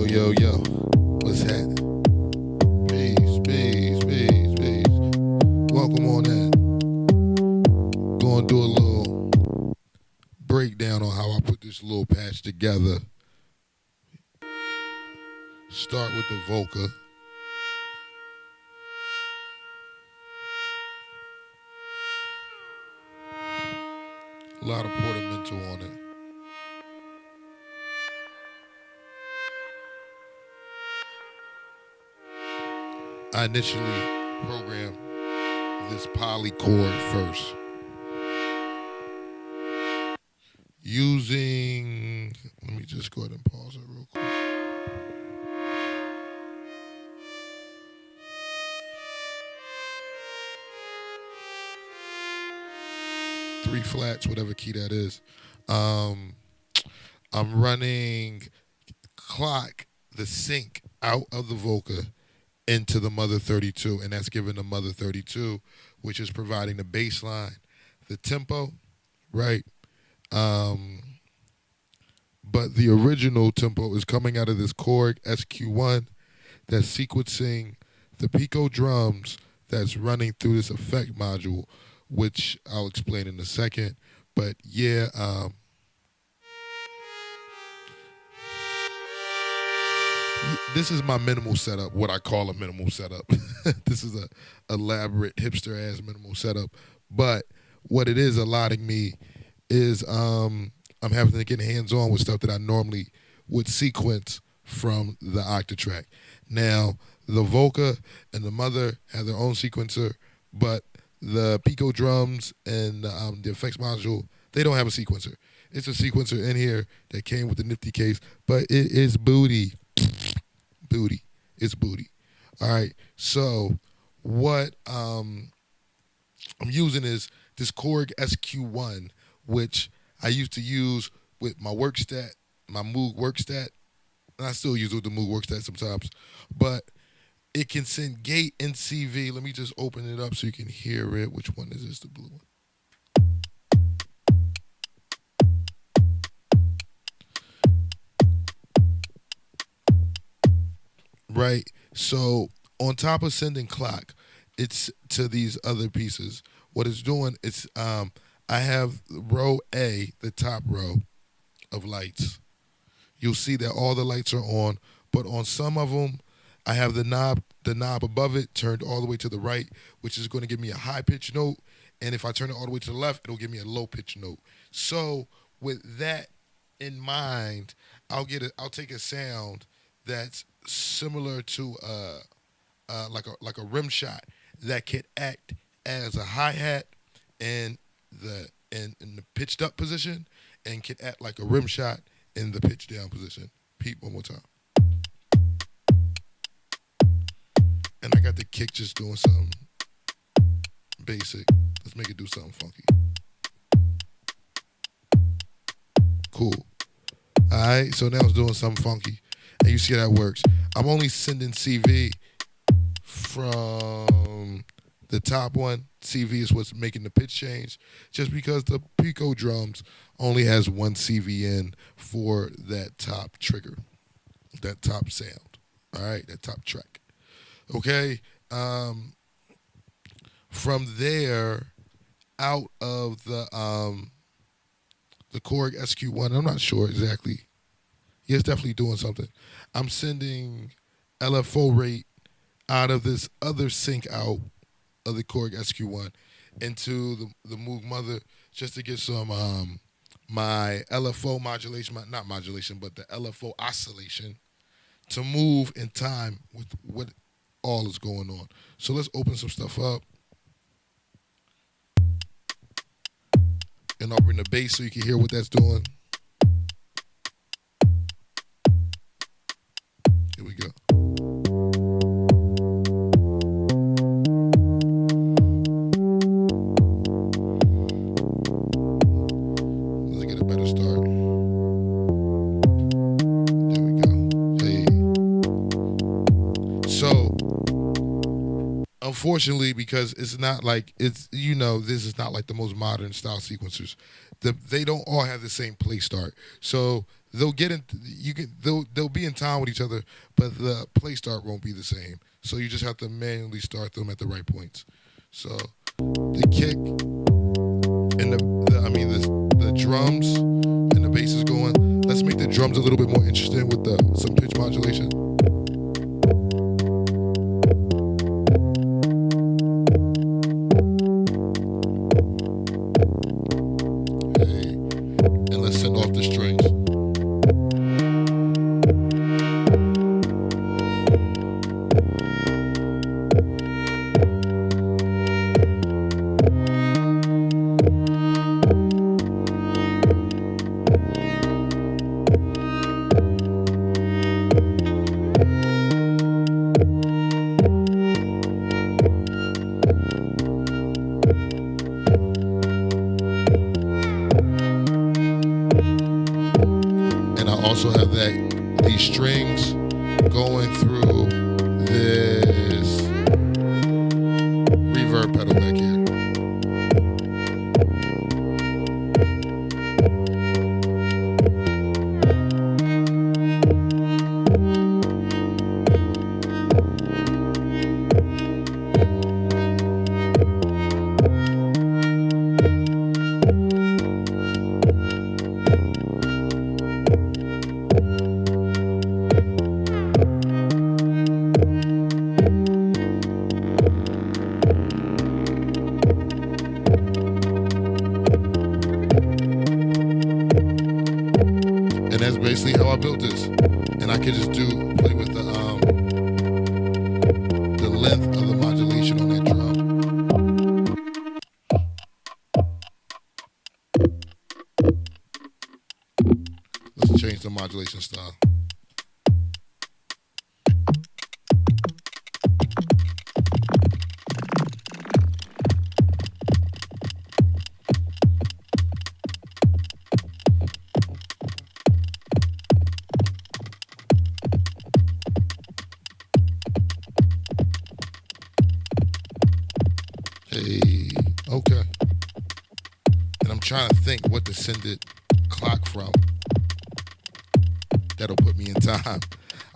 yo, yo. What's happening? Peace, peace, peace, peace. Welcome on in. Gonna do a little breakdown on how I put this little patch together. Start with the Volca. A lot of portamento on it. I initially programmed this poly chord first. Using, let me just go ahead and pause it real quick. Three flats, whatever key that is. I'm running clock, the sync out of the Volca into the Mother 32, and that's giving the Mother 32, which is providing the bass line, the tempo, right? But the original tempo is coming out of this Korg Sq-1 that's sequencing the pico drums that's running through this effect module, which I'll explain in a second. But yeah, this is my minimal setup, what I call a minimal setup. This is a elaborate hipster-ass minimal setup. But what it is allotting me is I'm having to get hands-on with stuff that I normally would sequence from the Octatrack. Now, the Volca and the Mother have their own sequencer, but the Pico drums and the effects module, they don't have a sequencer. It's a sequencer in here that came with the nifty case, but it is booty. Booty. It's booty. All right. So what I'm using is this Korg SQ-1, which I used to use with my workstat, my Moog workstat, and I still use it with the Moog workstat sometimes, but it can send gate and CV. Let me just open it up so you can hear it. Which one is this? The blue one. Right. So on top of sending clock, it's to these other pieces. What it's doing, it's I have row A, the top row of lights. You'll see that all the lights are on, but on some of them, I have the knob above it turned all the way to the right, which is going to give me a high pitch note. And if I turn it all the way to the left, it'll give me a low pitch note. So with that in mind, I'll take a sound that's similar to like a rim shot that can act as a hi-hat in the pitched up position and can act like a rim shot in the pitch down position. Peep one more time. And I got the kick just doing something basic. Let's make it do something funky. Cool. All right, so now it's doing something funky. And you see how that works. I'm only sending CV from the top one. CV is what's making the pitch change, just because the Pico drums only has one CV in for that top trigger, that top sound. All right, that top track. Okay. From there, out of the Korg SQ-1, I'm not sure exactly. Yeah, it's definitely doing something. I'm sending LFO rate out of this other sync out of the Korg SQ-1 into the Moog Mother just to get some my LFO modulation, not modulation, but the LFO oscillation to move in time with what all is going on. So let's open some stuff up. And I'll bring the bass so you can hear what that's doing. Here we go. Let's get a better start. There we go. Hey. So, unfortunately, because it's not like this is not like the most modern style sequencers. They don't all have the same play start. So they'll get in. They'll be in time with each other, but the play start won't be the same. So you just have to manually start them at the right points. So the kick and the drums and the bass is going. Let's make the drums a little bit more interesting with some pitch modulation. Hey, and let's send off the strings. Also have these strings going through this reverb pedal back here. And that's basically how I built this. And I could just play with the length of the modulation on that drum. Let's change the modulation style. Hey, okay. And I'm trying to think what to send it clock from. That'll put me in time.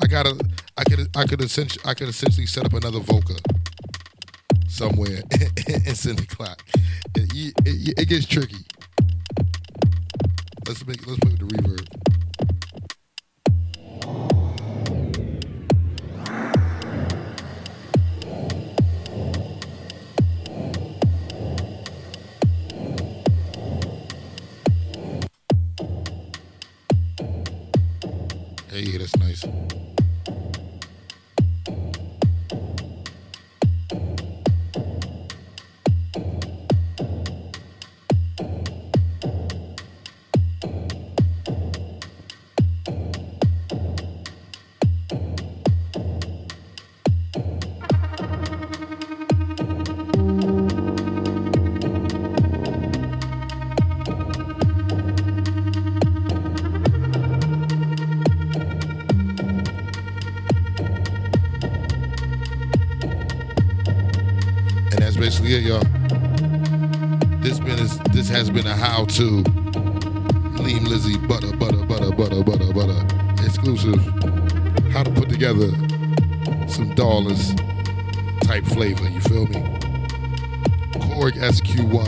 I could essentially set up another voca somewhere and send it clock. It gets tricky. Let's play with the reverb. Hey, that's nice. That's basically it, y'all. This has been a how-to Lean Lizzy butter exclusive. How to put together some dollars type flavor. You feel me? Korg Sq-1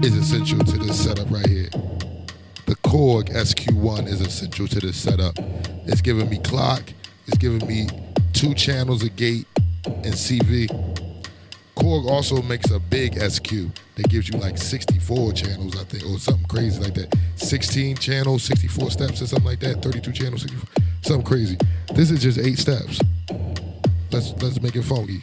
is essential to this setup right here. The Korg Sq-1 is essential to this setup. It's giving me clock. It's giving me 2 channels of gate and CV. Korg also makes a big SQ that gives you like 64 channels, I think, or something crazy like that. 16 channels, 64 steps or something like that. 32 channels, 64, something crazy. This is just 8 steps. Let's make it funky.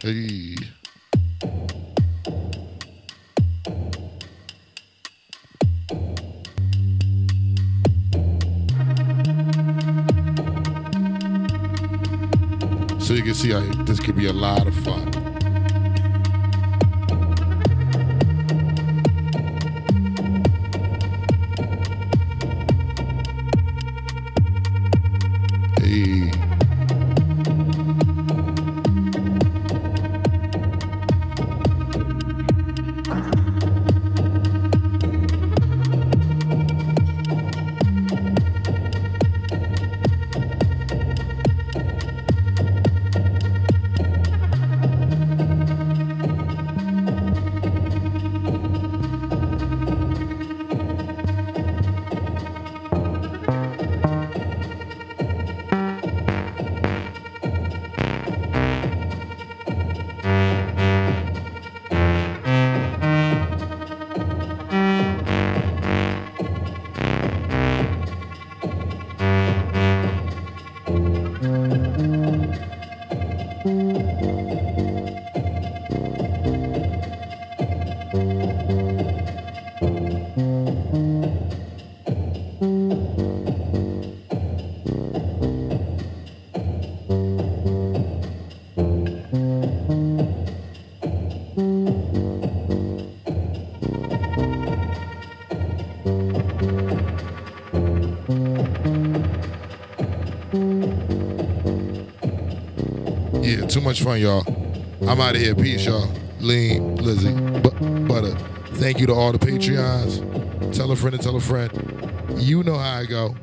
Hey. So you can see how this could be a lot of fun. too much fun, y'all. I'm out of here. Peace, y'all. Lean, Lizzie, Butter. Thank you to all the Patreons. Tell a friend and tell a friend. You know how I go.